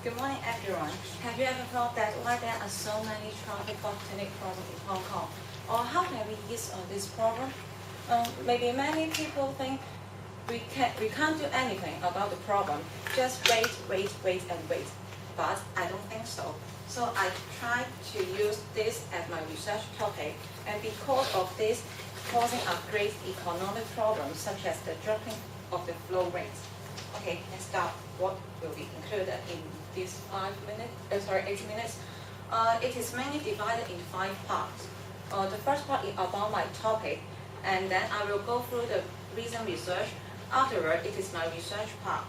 Good morning, everyone. Have you ever thought that why there are so many traffic bottleneck problems in Hong Kong? Or how can we ease this problem? Maybe many people think we can't do anything about the problem. Just wait, and wait. But I don't think so. So I tried to use this as my research topic, and because of this, causing a great economic problem such as the dropping of the flow rate. Okay, let's start. What will be included in these 8 minutes? It is mainly divided into 5 parts. The first part is about my topic, and then I will go through the recent research. Afterward, it is my research part,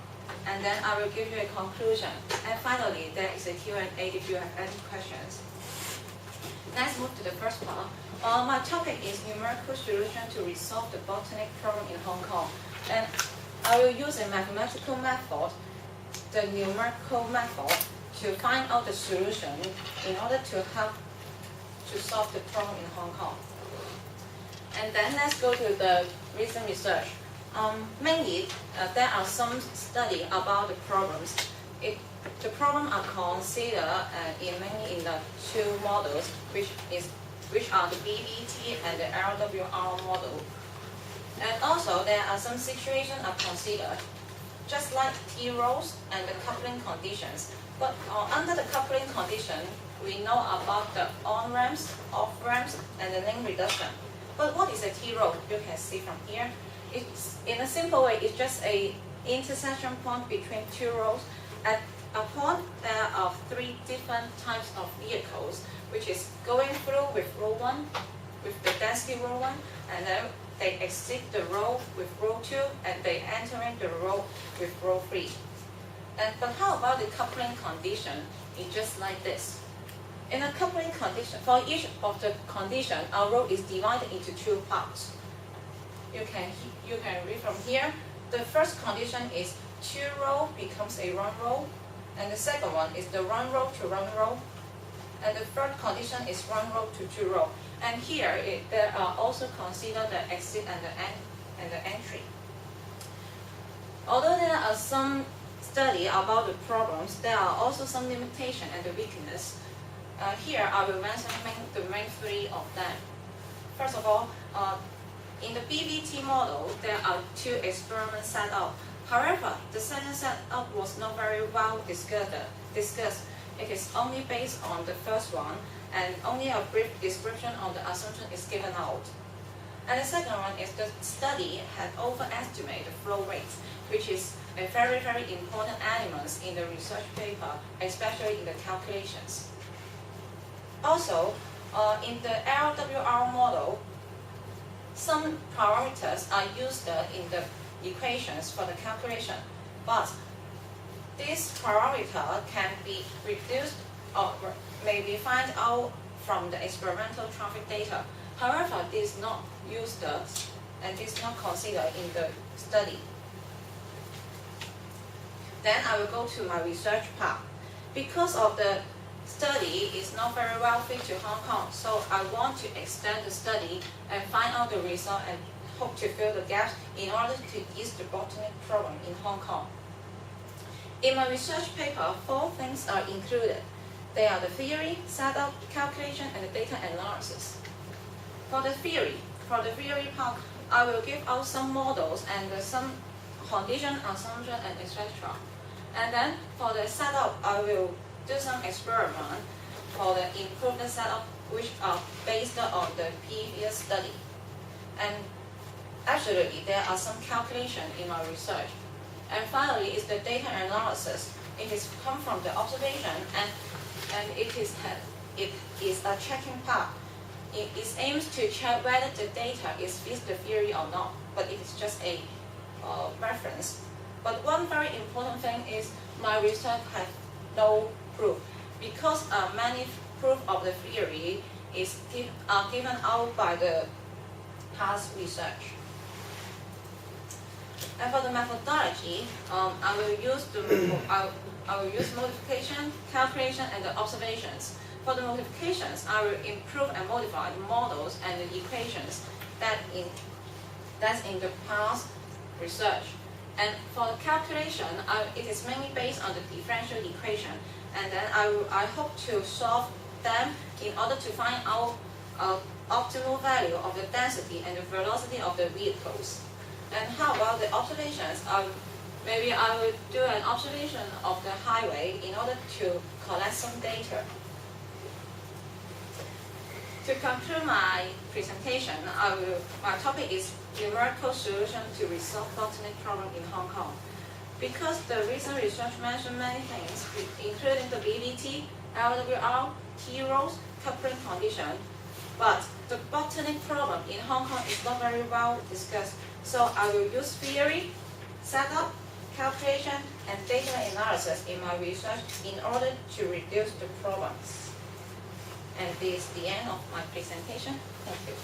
and then I will give you a conclusion. And finally, there is a Q&A if you have any questions. Let's move to the first part. My topic is numerical solution to resolve the bottleneck problem in Hong Kong. And I will use a mathematical method, the numerical method, to find out the solution in order to help to solve the problem in Hong Kong. And then let's go to the recent research. Mainly, there are some studies about the problems. The problems are considered mainly in the 2 models, which are the BBT and the LWR model. And also, there are some situations are considered, just like T-rows and the coupling conditions. But under the coupling condition, we know about the on-ramps, off-ramps, and the link reduction. But what is a T-row? You can see from here. It's, in a simple way, it's just a intersection point between 2 rows. At a point, there are 3 different types of vehicles, which is going through with row 1, with the density row 1, and then they exit the row with row 2, and they entering the row with row 3. But how about the coupling condition? It's just like this. In a coupling condition, for each of the condition, our row is divided into 2 parts. You can read from here. The first condition is 2 row becomes a 1 row, and the second one is the 1 row to 1 row, and the third condition is 1 row to 2 row. And here, there are also considered the exit and the entry. Although there are some studies about the problems, there are also some limitations and the weakness. Here, I will mention the main 3 of them. First of all, in the BBT model, there are 2 experiments set up. However, the second setup was not very well discussed. It is only based on the first one, and only a brief description of the assumption is given out. And the second one is the study had overestimated the flow rates, which is a very, very important element in the research paper, especially in the calculations. Also, in the LWR model, some parameters are used in the equations for the calculation, but this parameter can be reduced or may be found out from the experimental traffic data. However, this is not used and this is not considered in the study. Then I will go to my research part. Because of the study is not very well fit to Hong Kong, so I want to extend the study and find out the result and hope to fill the gaps in order to ease the bottleneck problem in Hong Kong. In my research paper, 4 things are included. They are the theory, setup, calculation, and the data analysis. For the theory part, I will give out some models and some condition, assumption, and etc. And then for the setup, I will do some experiment for the improved setup, which are based on the previous study. And actually, there are some calculation in my research. And finally, is the data analysis. It is come from the observation, and it is a checking part. It aims to check whether the data is fits the theory or not, but it is just a reference. But one very important thing is my research has no proof, because many proof of the theory are given out by the past research. And for the methodology, I will use modification, calculation, and the observations. For the modifications, I will improve and modify the models and the equations that's in the past research. And for the calculation, it is mainly based on the differential equation. And then I hope to solve them in order to find out optimal value of the density and the velocity of the vehicles. And how about the observations? Maybe I will do an observation of the highway in order to collect some data. To conclude my presentation, my topic is numerical solution to resolve bottleneck problem in Hong Kong. Because the recent research mentioned many things, including the BBT, LWR, T-rows, coupling condition, but the bottleneck problem in Hong Kong is not very well discussed. So I will use theory, setup, calculation, and data analysis in my research in order to reduce the problems. And this is the end of my presentation. Thank you.